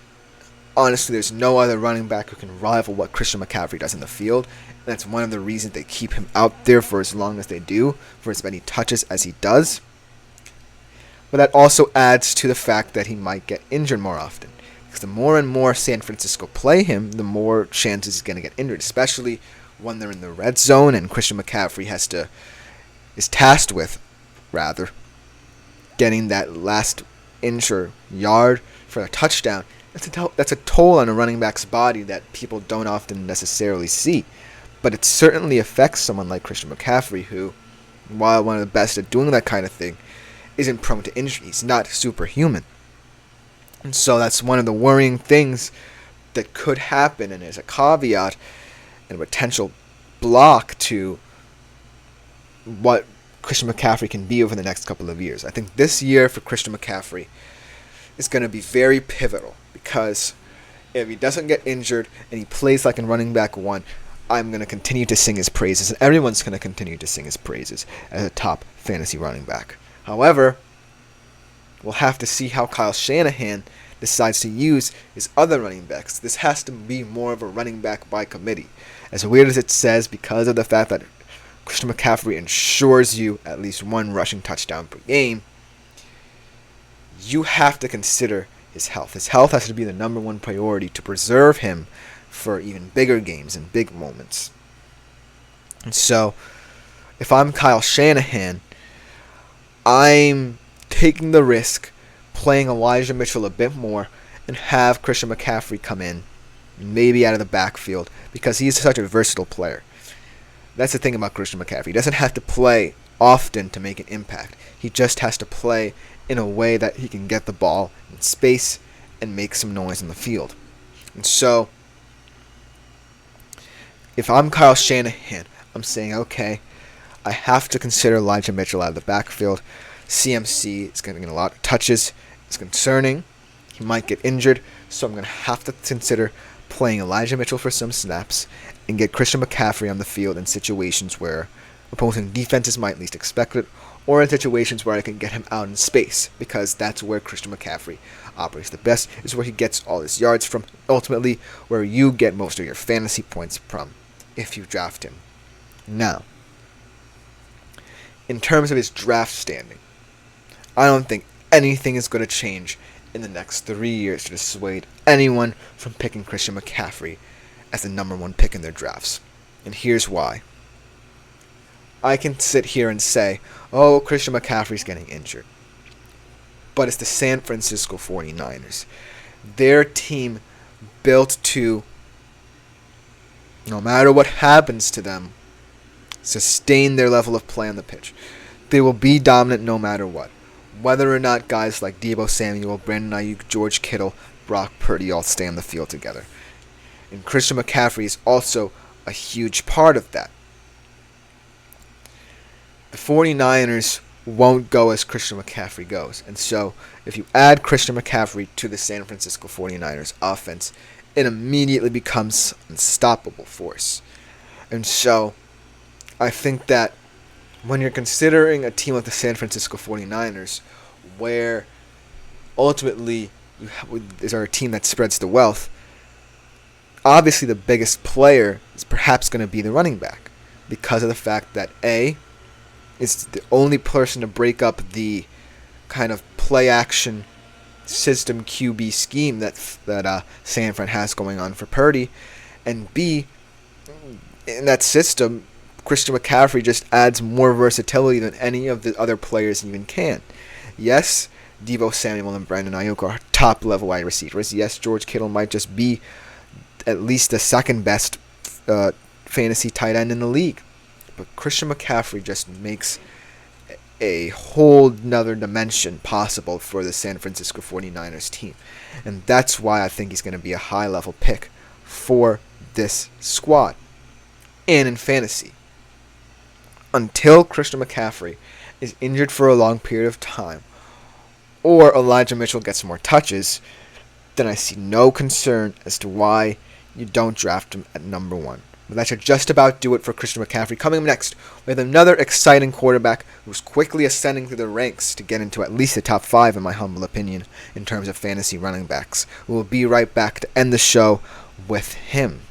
honestly, there's no other running back who can rival what Christian McCaffrey does in the field. And that's one of the reasons they keep him out there for as long as they do, for as many touches as he does. But that also adds to the fact that he might get injured more often. Because the more and more San Francisco play him, the more chances he's going to get injured, especially when they're in the red zone and Christian McCaffrey is tasked with getting that last inch or yard for a touchdown. That's a toll on a running back's body that people don't often necessarily see. But it certainly affects someone like Christian McCaffrey, who, while one of the best at doing that kind of thing, isn't prone to injury. He's not superhuman. And so that's one of the worrying things that could happen, and as a caveat and a potential block to what Christian McCaffrey can be over the next couple of years. I think this year for Christian McCaffrey is going to be very pivotal, because if he doesn't get injured and he plays like in running back 1, I'm going to continue to sing his praises, and everyone's going to continue to sing his praises as a top fantasy running back. However, we'll have to see how Kyle Shanahan decides to use his other running backs. This has to be more of a running back by committee. As weird as it says, because of the fact that Christian McCaffrey ensures you at least 1 rushing touchdown per game, you have to consider his health. His health has to be the number 1 priority to preserve him for even bigger games and big moments. And so, if I'm Kyle Shanahan, I'm taking the risk, playing Elijah Mitchell a bit more, and have Christian McCaffrey come in, maybe out of the backfield, because he's such a versatile player. That's the thing about Christian McCaffrey. He doesn't have to play often to make an impact. He just has to play in a way that he can get the ball in space and make some noise on the field. And so, if I'm Kyle Shanahan, I'm saying, okay, I have to consider Elijah Mitchell out of the backfield. CMC is going to get a lot of touches. It's concerning. He might get injured, so I'm going to have to consider playing Elijah Mitchell for some snaps and get Christian McCaffrey on the field in situations where opposing defenses might least expect it, or in situations where I can get him out in space, because that's where Christian McCaffrey operates the best, is where he gets all his yards from, ultimately where you get most of your fantasy points from if you draft him. Now, in terms of his draft standing, I don't think anything is going to change in the next 3 years to dissuade anyone from picking Christian McCaffrey as the number 1 pick in their drafts. And here's why. I can sit here and say, oh, Christian McCaffrey's getting injured. But it's the San Francisco 49ers. Their team built to, no matter what happens to them, sustain their level of play on the pitch. They will be dominant no matter what. Whether or not guys like Deebo Samuel, Brandon Ayuk, George Kittle, Brock Purdy all stay on the field together. And Christian McCaffrey is also a huge part of that. The 49ers won't go as Christian McCaffrey goes. And so if you add Christian McCaffrey to the San Francisco 49ers offense, it immediately becomes an unstoppable force. And so I think that when you're considering a team like the San Francisco 49ers, where ultimately is our team that spreads the wealth, obviously the biggest player is perhaps going to be the running back, because of the fact that A, is the only person to break up the kind of play action system QB scheme that San Fran has going on for Purdy, and B, in that system, Christian McCaffrey just adds more versatility than any of the other players even can. Yes, Deebo Samuel and Brandon Ayuk are top-level wide receivers. Yes, George Kittle might just be at least the second best fantasy tight end in the league. But Christian McCaffrey just makes a whole nother dimension possible for the San Francisco 49ers team. And that's why I think he's going to be a high-level pick for this squad and in fantasy. Until Christian McCaffrey is injured for a long period of time, or Elijah Mitchell gets more touches, then I see no concern as to why you don't draft him at number 1. But that should just about do it for Christian McCaffrey. Coming up next, we have another exciting quarterback who's quickly ascending through the ranks to get into at least the top 5, in my humble opinion, in terms of fantasy running backs. We'll be right back to end the show with him.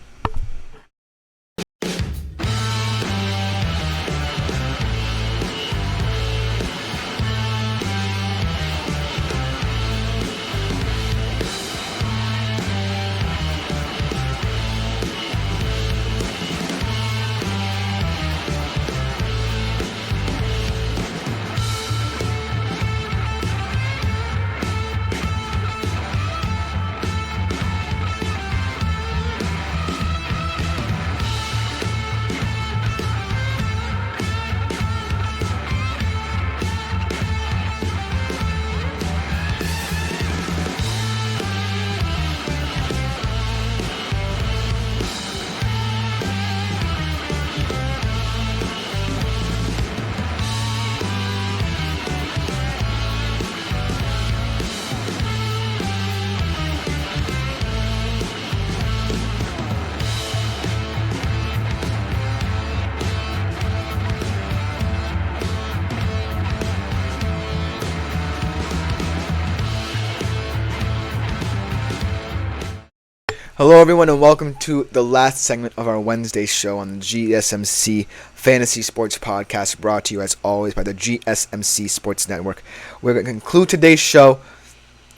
Hello everyone and welcome to the last segment of our Wednesday show on the GSMC Fantasy Sports Podcast, brought to you as always by the GSMC Sports Network. We're going to conclude today's show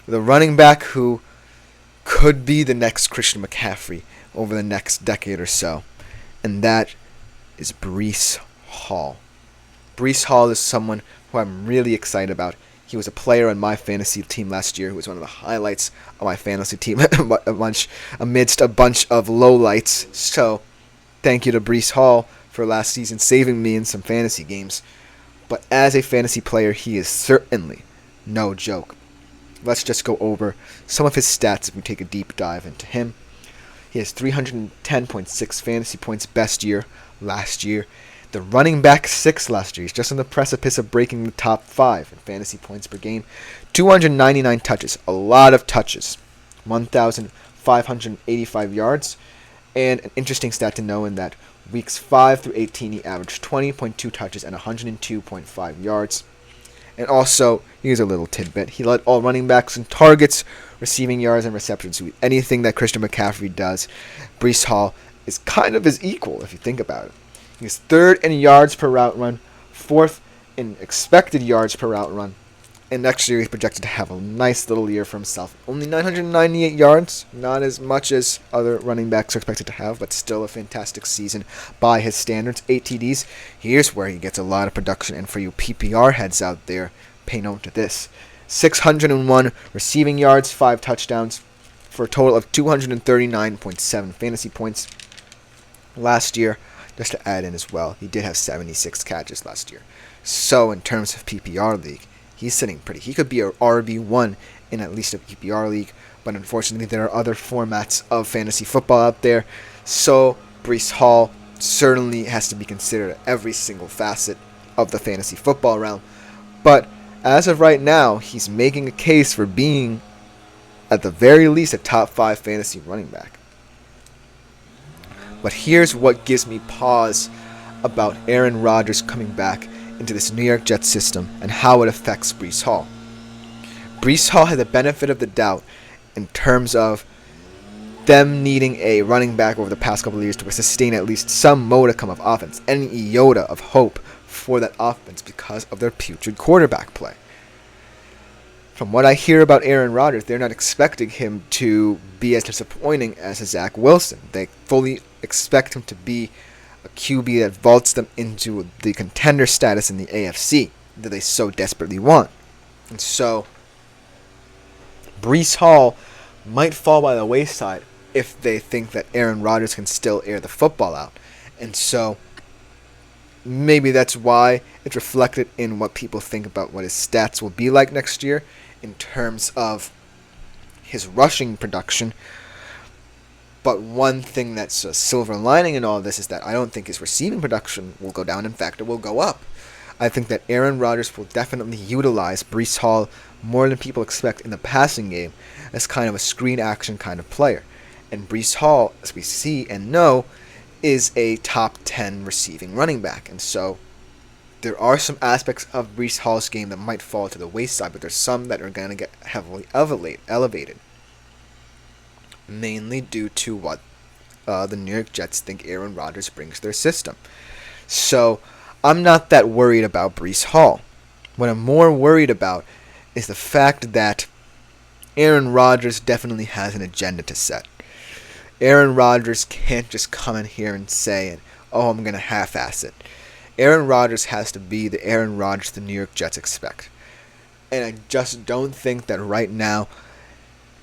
with a running back who could be the next Christian McCaffrey over the next decade or so, and that is Breece Hall. Breece Hall is someone who I'm really excited about. He was a player on my fantasy team last year who was one of the highlights of my fantasy team amidst a bunch of lowlights. So, thank you to Breece Hall for last season saving me in some fantasy games. But as a fantasy player, he is certainly no joke. Let's just go over some of his stats if we take a deep dive into him. He has 310.6 fantasy points best year last year. The running back 6 last year. He's just on the precipice of breaking the top 5 in fantasy points per game. 299 touches. A lot of touches. 1,585 yards. And an interesting stat to know in that weeks 5 through 18 he averaged 20.2 touches and 102.5 yards. And also, here's a little tidbit. He led all running backs in targets, receiving yards, and receptions. So anything that Christian McCaffrey does, Breece Hall is kind of his equal if you think about it. He's 3rd in yards per route run, 4th in expected yards per route run, and next year he's projected to have a nice little year for himself. Only 998 yards, not as much as other running backs are expected to have, but still a fantastic season by his standards. 8 TDs, here's where he gets a lot of production, and for you PPR heads out there, pay note to this. 601 receiving yards, 5 touchdowns, for a total of 239.7 fantasy points last year. Just to add in as well, he did have 76 catches last year. So in terms of PPR league, he's sitting pretty. He could be a RB1 in at least a PPR league, but unfortunately there are other formats of fantasy football out there, so Breece Hall certainly has to be considered at every single facet of the fantasy football realm. But as of right now, he's making a case for being, at the very least, a top 5 fantasy running back. But here's what gives me pause about Aaron Rodgers coming back into this New York Jets system and how it affects Breece Hall. Breece Hall had the benefit of the doubt in terms of them needing a running back over the past couple of years to sustain at least some modicum of offense, any iota of hope for that offense because of their putrid quarterback play. From what I hear about Aaron Rodgers, they're not expecting him to be as disappointing as a Zach Wilson. They fully expect him to be a QB that vaults them into the contender status in the AFC that they so desperately want. And so, Breece Hall might fall by the wayside if they think that Aaron Rodgers can still air the football out. And so, maybe that's why it's reflected in what people think about what his stats will be like next year in terms of his rushing production. But one thing that's a silver lining in all this is that I don't think his receiving production will go down. In fact, it will go up. I think that Aaron Rodgers will definitely utilize Breece Hall more than people expect in the passing game as kind of a screen action kind of player. And Breece Hall, as we see and know, is a top 10 receiving running back. And so there are some aspects of Breece Hall's game that might fall to the wayside, but there's some that are going to get heavily elevated. Mainly due to what the New York Jets think Aaron Rodgers brings to their system. So I'm not that worried about Breece Hall. What I'm more worried about is the fact that Aaron Rodgers definitely has an agenda to set. Aaron Rodgers can't just come in here and say, oh, I'm going to half-ass it. Aaron Rodgers has to be the Aaron Rodgers the New York Jets expect. And I just don't think that right now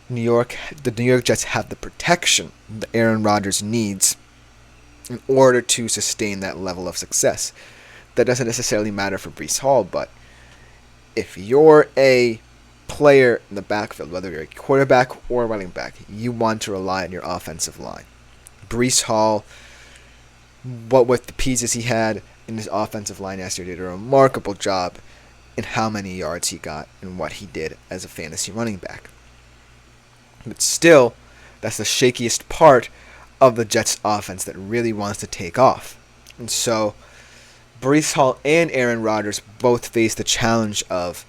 the New York Jets have the protection that Aaron Rodgers needs in order to sustain that level of success. That doesn't necessarily matter for Breece Hall, but if you're a player in the backfield, whether you're a quarterback or a running back, you want to rely on your offensive line. Breece Hall, what with the pieces he had in his offensive line yesterday, did a remarkable job in how many yards he got and what he did as a fantasy running back. But still, that's the shakiest part of the Jets offense that really wants to take off. And so, Breece Hall and Aaron Rodgers both face the challenge of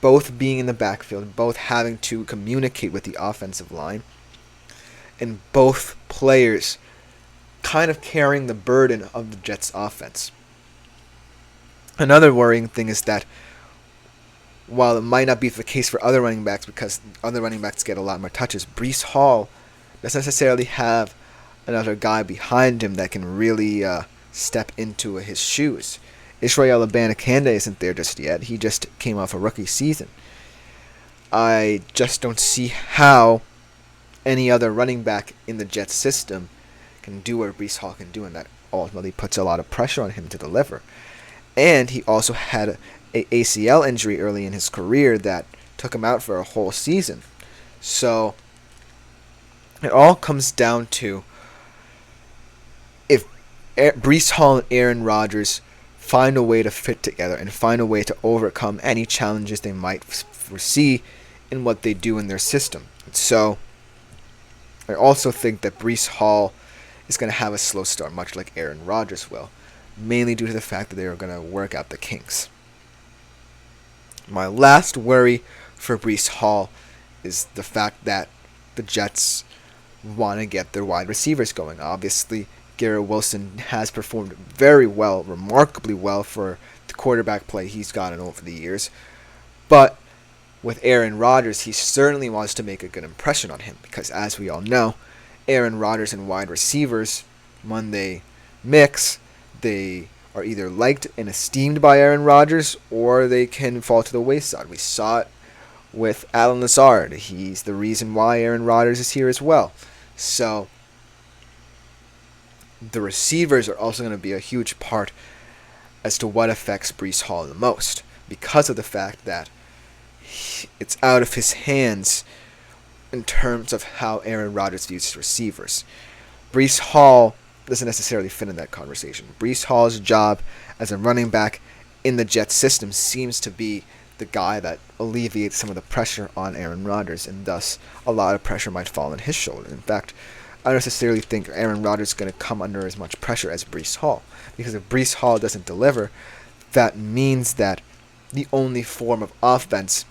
both being in the backfield, both having to communicate with the offensive line, and both players kind of carrying the burden of the Jets offense. Another worrying thing is that while it might not be the case for other running backs because other running backs get a lot more touches, Breece Hall doesn't necessarily have another guy behind him that can really step into his shoes. Israel Abanikanda isn't there just yet. He just came off a rookie season. I just don't see how any other running back in the Jets system can do what Breece Hall can do, and that ultimately puts a lot of pressure on him to deliver. And he also had an ACL injury early in his career that took him out for a whole season. So it all comes down to if Breece Hall and Aaron Rodgers find a way to fit together and find a way to overcome any challenges they might foresee in what they do in their system. So I also think that Breece Hall is going to have a slow start, much like Aaron Rodgers will, mainly due to the fact that they are going to work out the kinks. My last worry for Breece Hall is the fact that the Jets want to get their wide receivers going. Obviously, Garrett Wilson has performed very well, remarkably well for the quarterback play he's gotten over the years. But with Aaron Rodgers, he certainly wants to make a good impression on him because, as we all know, Aaron Rodgers and wide receivers, when they mix, they are either liked and esteemed by Aaron Rodgers or they can fall to the wayside. We saw it with Allen Lazard. He's the reason why Aaron Rodgers is here as well. So the receivers are also going to be a huge part as to what affects Breece Hall the most because of the fact that it's out of his hands in terms of how Aaron Rodgers views his receivers. Breece Hall doesn't necessarily fit in that conversation. Breece Hall's job as a running back in the Jets system seems to be the guy that alleviates some of the pressure on Aaron Rodgers, and thus a lot of pressure might fall on his shoulders. In fact, I don't necessarily think Aaron Rodgers is going to come under as much pressure as Breece Hall, because if Breece Hall doesn't deliver, that means that the only form of offense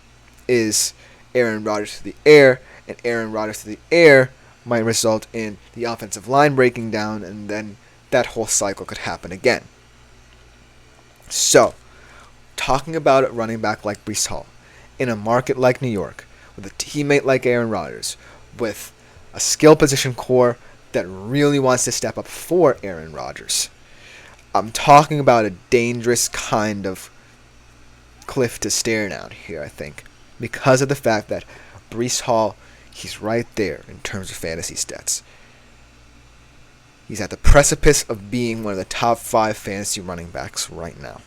is Aaron Rodgers to the air, and Aaron Rodgers to the air might result in the offensive line breaking down, and then that whole cycle could happen again. So, talking about a running back like Breece Hall, in a market like New York, with a teammate like Aaron Rodgers, with a skill position core that really wants to step up for Aaron Rodgers, I'm talking about a dangerous kind of cliff to stare down here, I think, because of the fact that Breece Hall, he's right there in terms of fantasy stats. He's at the precipice of being one of the top 5 fantasy running backs right now.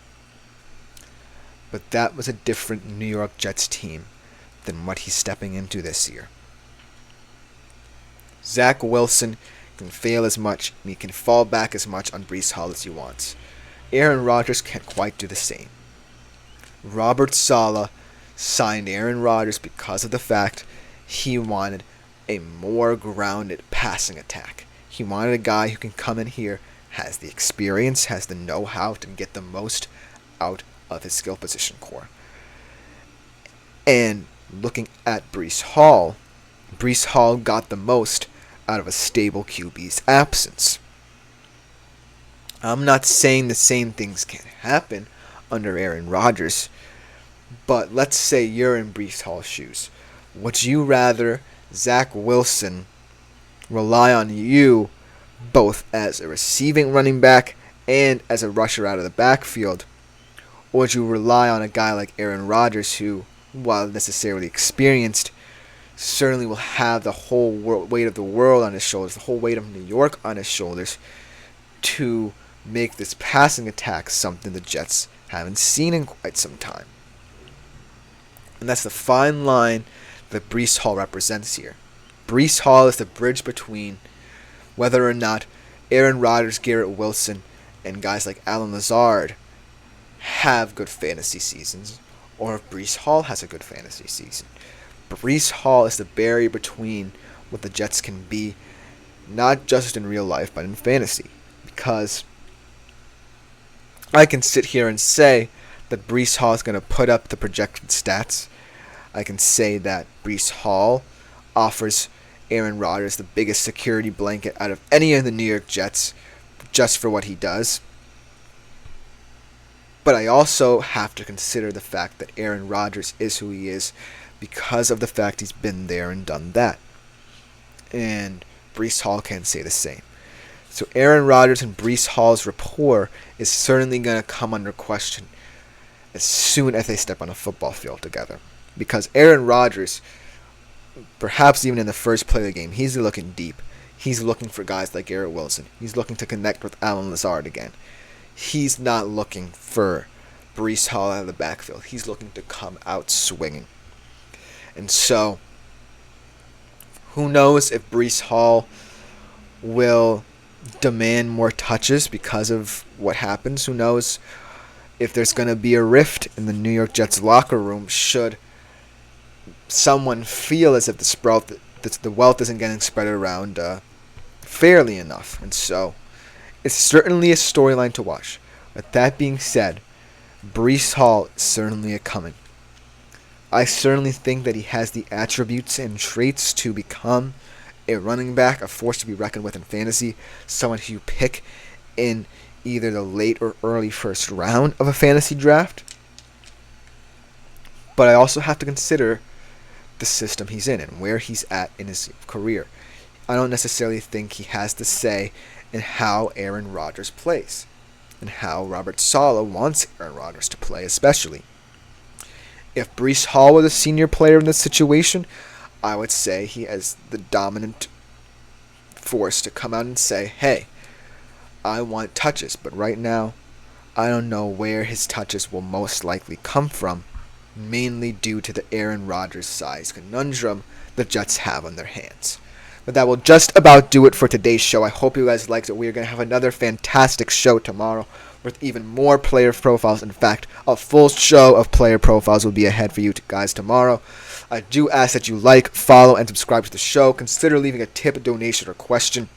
But that was a different New York Jets team than what he's stepping into this year. Zach Wilson can fail as much, and he can fall back as much on Breece Hall as he wants. Aaron Rodgers can't quite do the same. Robert Saleh signed Aaron Rodgers because of the fact he wanted a more grounded passing attack. He wanted a guy who can come in here, has the experience, has the know-how to get the most out of his skill position core. And looking at Breece Hall got the most out of a stable QB's absence. I'm not saying the same things can't happen under Aaron Rodgers, but let's say you're in Breece Hall's shoes. Would you rather Zach Wilson rely on you both as a receiving running back and as a rusher out of the backfield? Or would you rely on a guy like Aaron Rodgers who, while necessarily experienced, certainly will have the whole weight of the world on his shoulders, the whole weight of New York on his shoulders, to make this passing attack something the Jets haven't seen in quite some time? And that's the fine line that Breece Hall represents here. Breece Hall is the bridge between whether or not Aaron Rodgers, Garrett Wilson, and guys like Allen Lazard have good fantasy seasons, or if Breece Hall has a good fantasy season. Breece Hall is the barrier between what the Jets can be, not just in real life, but in fantasy. Because I can sit here and say that Breece Hall is going to put up the projected stats. I can say that Breece Hall offers Aaron Rodgers the biggest security blanket out of any of the New York Jets just for what he does. But I also have to consider the fact that Aaron Rodgers is who he is because of the fact he's been there and done that. And Breece Hall can't say the same. So Aaron Rodgers and Breece Hall's rapport is certainly going to come under question as soon as they step on a football field together. Because Aaron Rodgers, perhaps even in the first play of the game, he's looking deep. He's looking for guys like Garrett Wilson. He's looking to connect with Allen Lazard again. He's not looking for Breece Hall out of the backfield. He's looking to come out swinging. And so, who knows if Breece Hall will demand more touches because of what happens. Who knows if there's going to be a rift in the New York Jets locker room should someone feel as if the wealth isn't getting spread around fairly enough. And so, it's certainly a storyline to watch. But that being said, Breece Hall is certainly a coming. I certainly think that he has the attributes and traits to become a running back, a force to be reckoned with in fantasy, someone who you pick in either the late or early first round of a fantasy draft. But I also have to consider the system he's in and where he's at in his career. I don't necessarily think he has to say in how Aaron Rodgers plays and how Robert Saleh wants Aaron Rodgers to play especially. If Breece Hall was a senior player in this situation, I would say he has the dominant force to come out and say, hey, I want touches, but right now, I don't know where his touches will most likely come from mainly due to the Aaron Rodgers size conundrum the Jets have on their hands. But that will just about do it for today's show. I hope you guys liked it. We are going to have another fantastic show tomorrow with even more player profiles. In fact, a full show of player profiles will be ahead for you guys tomorrow. I do ask that you like, follow, and subscribe to the show. Consider leaving a tip, donation, or question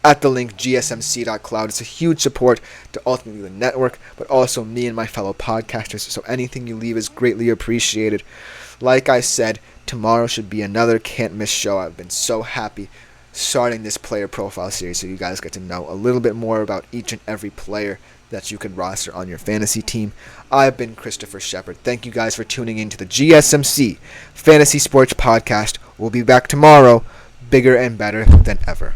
at the link gsmc.cloud. It's a huge support to ultimately the network, but also me and my fellow podcasters. So anything you leave is greatly appreciated. Like I said, tomorrow should be another can't miss show. I've been so happy starting this player profile series so you guys get to know a little bit more about each and every player that you can roster on your fantasy team. I've been Christopher Shepard. Thank you guys for tuning in to the GSMC Fantasy Sports Podcast. We'll be back tomorrow, bigger and better than ever.